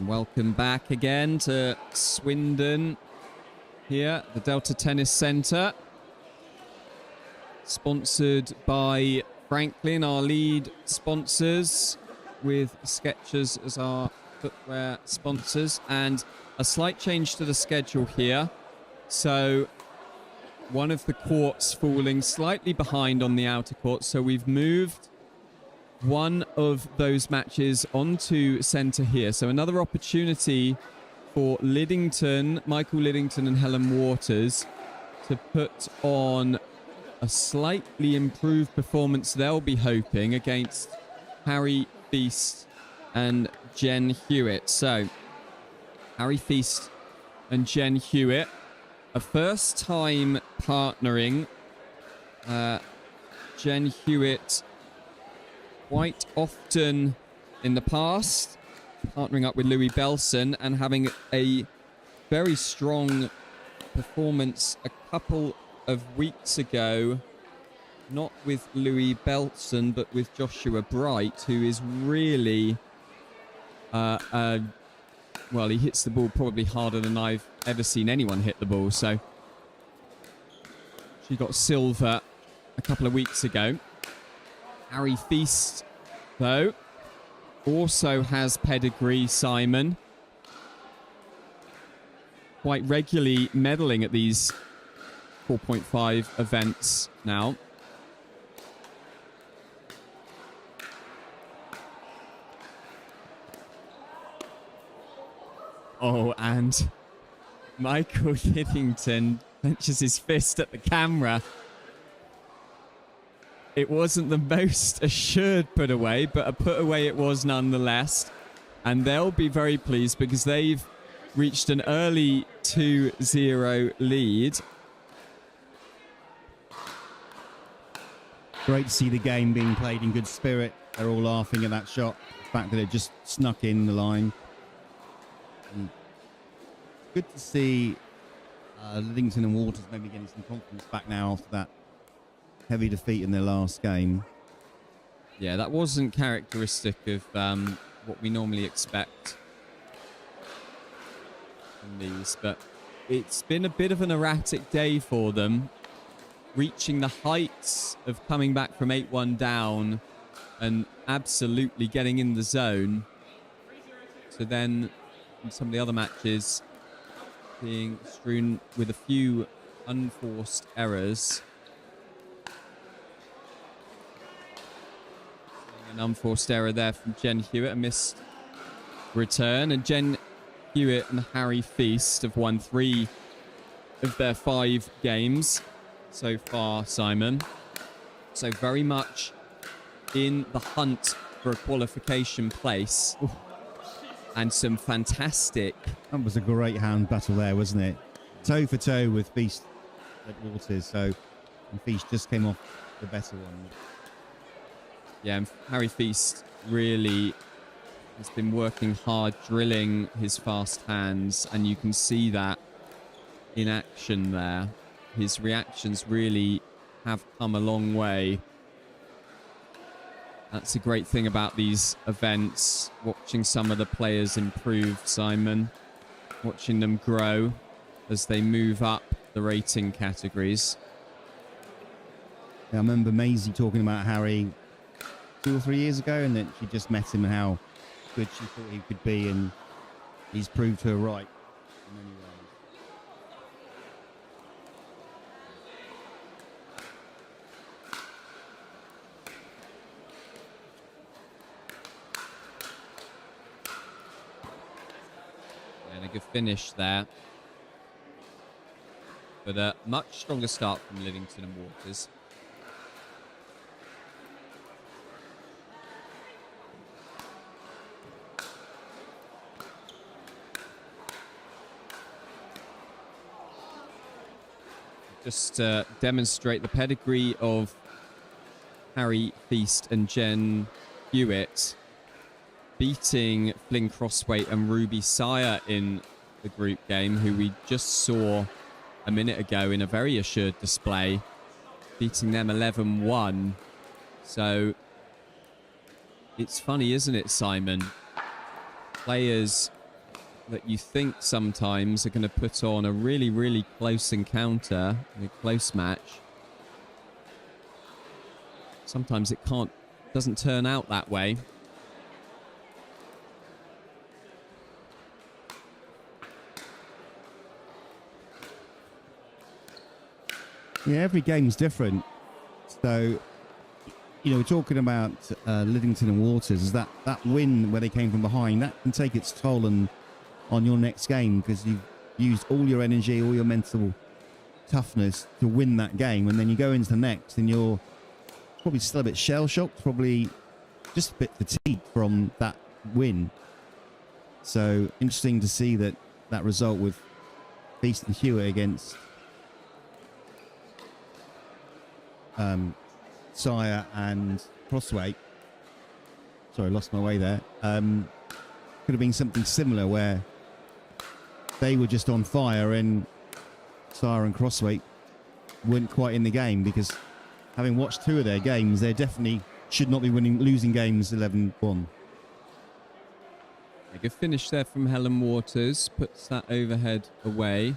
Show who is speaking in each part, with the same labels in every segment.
Speaker 1: Welcome back again to Swindon here, the Delta Tennis Centre. Sponsored by Franklin, our lead sponsors, with Skechers as our footwear sponsors. And a slight change to the schedule here. So one of the courts falling slightly behind on the outer court. So we've moved one of those matches onto centre here. So another opportunity for Liddington, Michael Liddington and Helen Waters to put on a slightly improved performance, they'll be hoping, against Harry Feast and Jen Hewitt. So Harry Feast and Jen Hewitt, a first time partnering. Jen Hewitt quite often in the past partnering up with Louis Belson and having a very strong performance a couple of weeks ago, not with Louis Belson but with Joshua Bright, who is really well, he hits the ball probably harder than I've ever seen anyone hit the ball. So she got silver a couple of weeks ago. Harry Feast, though, also has pedigree, Simon. Quite regularly medaling at these 4.5 events now. Oh, and Michael Liddington clenches his fist at the camera. It wasn't the most assured put away, but a put away it was nonetheless. And they'll be very pleased because they've reached an early 2-0 lead.
Speaker 2: Great to see the game being played in good spirit. They're all laughing at that shot. The fact that it just snuck in the line. And good to see Liddington and Waters maybe getting some confidence back now after that heavy defeat in their last game.
Speaker 1: Yeah, that wasn't characteristic of what we normally expect from these, but it's been a bit of an erratic day for them, reaching the heights of coming back from 8-1 down and absolutely getting in the zone. So then in some of the other matches being strewn with a few unforced errors. An unforced error there from Jen Hewitt, a missed return. And Jen Hewitt and Harry Feast have won 3 of their 5 games so far, Simon. So very much in the hunt for a qualification place.
Speaker 2: Oof.
Speaker 1: And some fantastic...
Speaker 2: That was a great hand battle there, wasn't it? Toe for toe with Feast at Waters. And Feast just came off the better one.
Speaker 1: Yeah, and Harry Feast really has been working hard, drilling his fast hands, and you can see that in action there. His reactions really have come a long way. That's a great thing about these events, watching some of the players improve, Simon. Watching them grow as they move up the rating categories.
Speaker 2: Yeah, I remember Maisie talking about Harry 2 or 3 years ago, and then she just met him and how good she thought he could be, and he's proved her right in many ways.
Speaker 1: And a good finish there. But a much stronger start from Liddington and Waters. Just to demonstrate the pedigree of Harry Feast and Jen Hewitt, beating Flynn Crosswaite and Ruby Sire in the group game, who we just saw a minute ago in a very assured display, beating them 11-1. So it's funny, isn't it, Simon? Players that you think sometimes are going to put on a really, really close encounter, a close match. Sometimes it doesn't turn out that way.
Speaker 2: Yeah, every game's different. So, we're talking about Livingston and Waters. Is that win where they came from behind, that can take its toll on your next game, because you've used all your energy, all your mental toughness to win that game, and then you go into the next and you're probably still a bit shell-shocked, probably just a bit fatigued from that win. So interesting to see that result with Feast and Hewitt against Sire and Crossway. Sorry, lost my way there. Could have been something similar where they were just on fire and Sire and Crossway weren't quite in the game, because having watched 2 of their games, they definitely should not be losing games 11-1.
Speaker 1: A good finish there from Helen Waters. Puts that overhead away.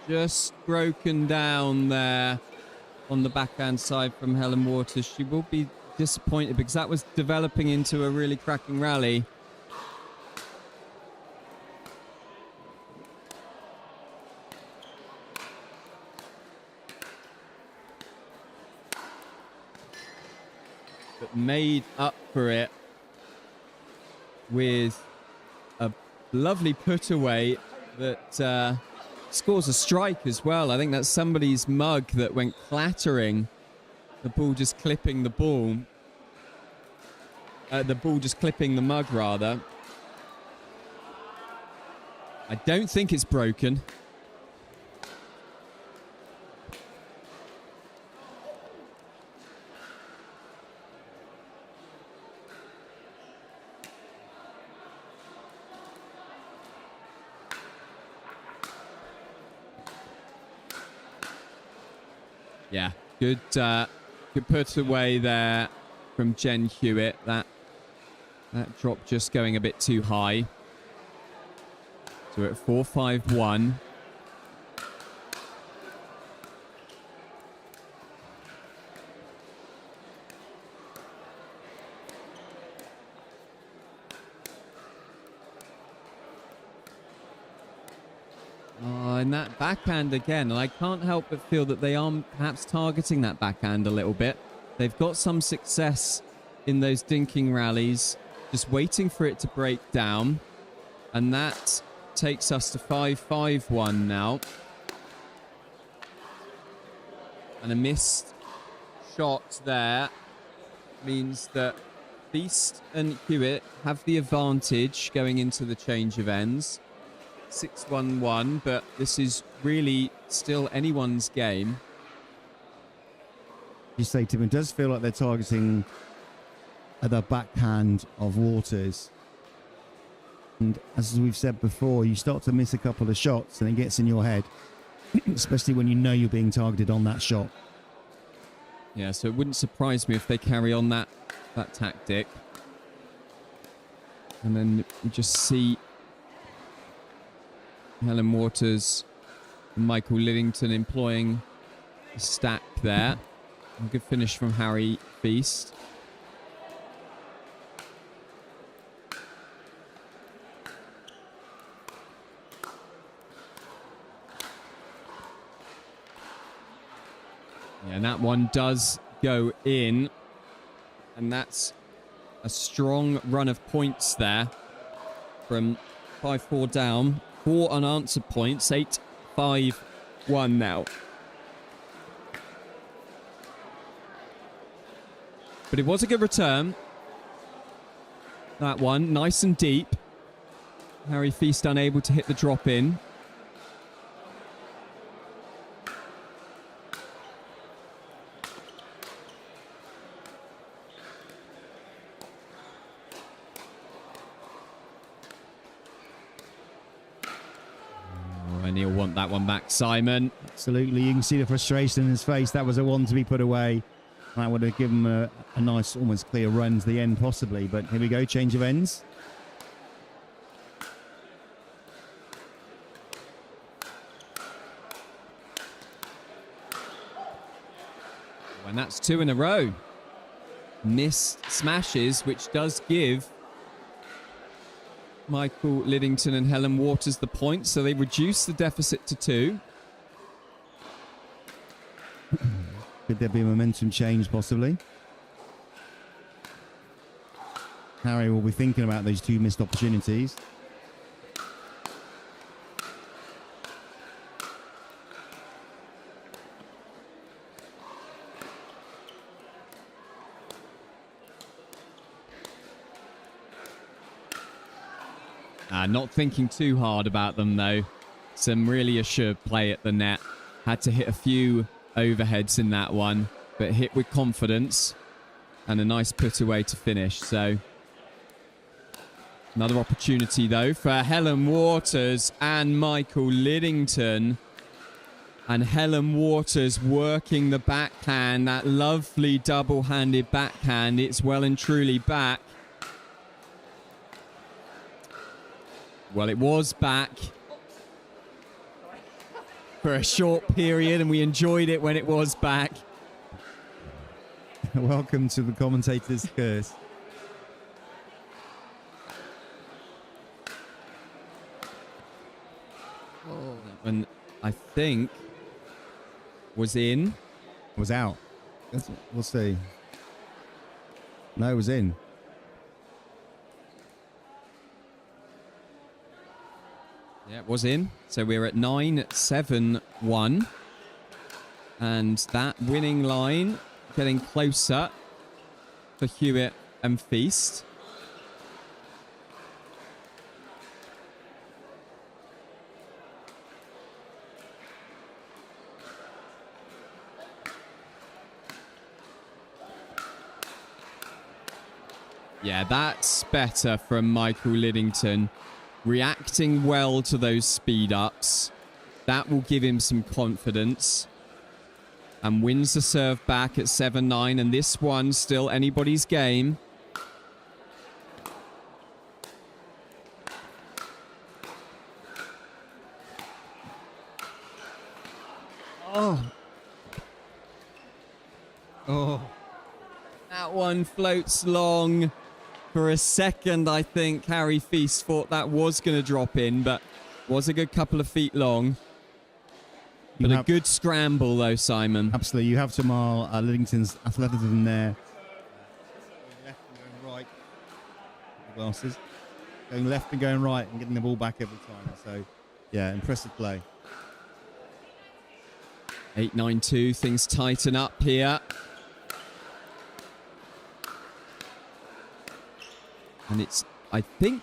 Speaker 1: Just broken down there on the backhand side from Helen Waters. She will be disappointed because that was developing into a really cracking rally. But made up for it with a lovely put away that scores a strike as well. I think that's somebody's mug that went clattering. The ball just clipping the ball. The ball just clipping the mug, rather. I don't think it's broken. Yeah, good put away there from Jen Hewitt. That drop just going a bit too high. So we're at 4-5-1. And that backhand again, and I can't help but feel that they are perhaps targeting that backhand a little bit. They've got some success in those dinking rallies, just waiting for it to break down. And that takes us to 5-5-1 now. And a missed shot there means that Feast and Hewitt have the advantage going into the change of ends. 6-1-1, but this is really still anyone's game.
Speaker 2: You say, Tim, it does feel like they're targeting the backhand of Waters. And as we've said before, you start to miss a couple of shots and it gets in your head, especially when you know you're being targeted on that shot.
Speaker 1: Yeah, so it wouldn't surprise me if they carry on that tactic. And then you just see Helen Waters and Michael Livingston employing a stack there. A good finish from Harry Feast. Yeah, and that one does go in. And that's a strong run of points there from 5-4 down. 4 unanswered points, 8-5-1 now. But it was a good return. That one, nice and deep. Harry Feast unable to hit the drop in. And he'll want that one back, Simon.
Speaker 2: Absolutely. You can see the frustration in his face. That was a one to be put away. That would have given him a nice, almost clear run to the end, possibly. But here we go, change of ends.
Speaker 1: And that's 2 in a row. Missed smashes, which does give Michael Liddington and Helen Waters the point, so they reduce the deficit to 2.
Speaker 2: Could there be a momentum change, possibly? Harry will be thinking about those 2 missed opportunities.
Speaker 1: Not thinking too hard about them, though. Some really assured play at the net. Had to hit a few overheads in that one, but hit with confidence. And a nice put away to finish. So another opportunity, though, for Helen Waters and Michael Liddington. And Helen Waters working the backhand. That lovely double-handed backhand. It's well and truly back. Well, it was back for a short period, and we enjoyed it when it was back.
Speaker 2: Welcome to the commentator's curse.
Speaker 1: And I think was in.
Speaker 2: Was out. We'll see. No, it was in.
Speaker 1: Yeah, it was in. So we're at 9-7-1. And that winning line getting closer for Hewitt and Feast. Yeah, that's better from Michael Liddington. Reacting well to those speed ups. That will give him some confidence. And wins the serve back at 7-9. And this one still anybody's game. Oh. Oh. That one floats long. For a second, I think Harry Feast thought that was going to drop in, but was a good couple of feet long. But a good scramble, though, Simon.
Speaker 2: Absolutely. You have to admire Liddington's athleticism there. Going left and going right. Glasses. Going left and going right and getting the ball back every time. So, yeah, impressive play.
Speaker 1: 8-9-2. Things tighten up here. And it's, I think,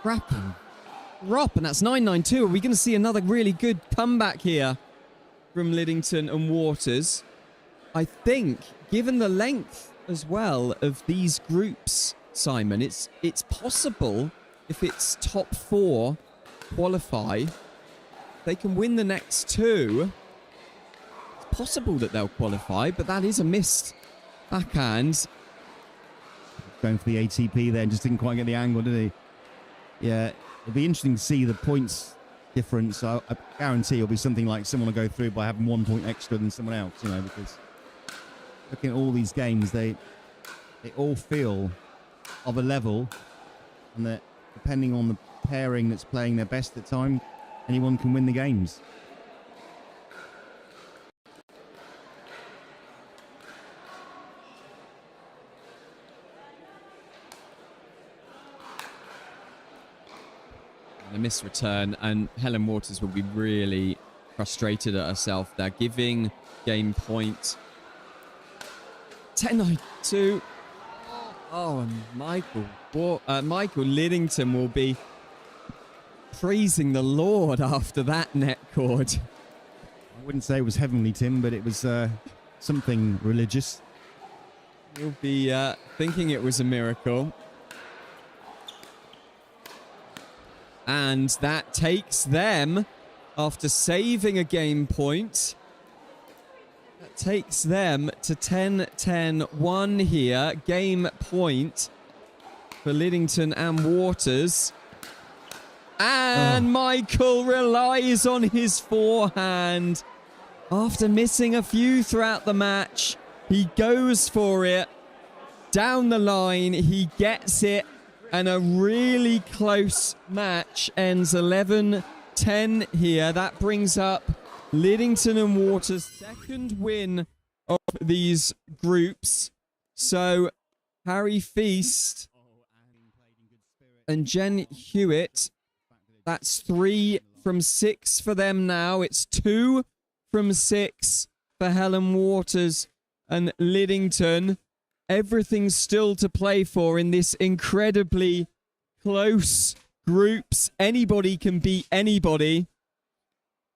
Speaker 1: wrapping. Rop, and that's 9-9-2. Are we going to see another really good comeback here from Liddington and Waters? I think, given the length as well of these groups, Simon, it's possible if it's top 4 qualify, they can win the next 2. It's possible that they'll qualify, but that is a missed backhand.
Speaker 2: Going for the ATP there, just didn't quite get the angle, did he? Yeah, it'll be interesting to see the points difference. I guarantee it'll be something like someone will go through by having 1 point extra than someone else, you know, because looking at all these games, they all feel of a level, and that depending on the pairing that's playing their best at the time, anyone can win the games.
Speaker 1: A missed return, and Helen Waters will be really frustrated at herself. They're giving game point 10-9-2. Oh, and Michael Liddington will be praising the Lord after that net cord.
Speaker 2: I wouldn't say it was heavenly, Tim, but it was something religious.
Speaker 1: He'll be thinking it was a miracle. And that takes them, after saving a game point, that takes them to 10-10-1 here. Game point for Liddington and Waters. And Michael relies on his forehand. After missing a few throughout the match, he goes for it. Down the line, he gets it. And a really close match ends 11-10 here. That brings up Liddington and Waters' second win of these groups. So Harry Feast and Jen Hewitt, that's 3 from 6 for them now. It's 2 from 6 for Helen Waters and Liddington. Everything's still to play for in this incredibly close groups. Anybody can beat anybody.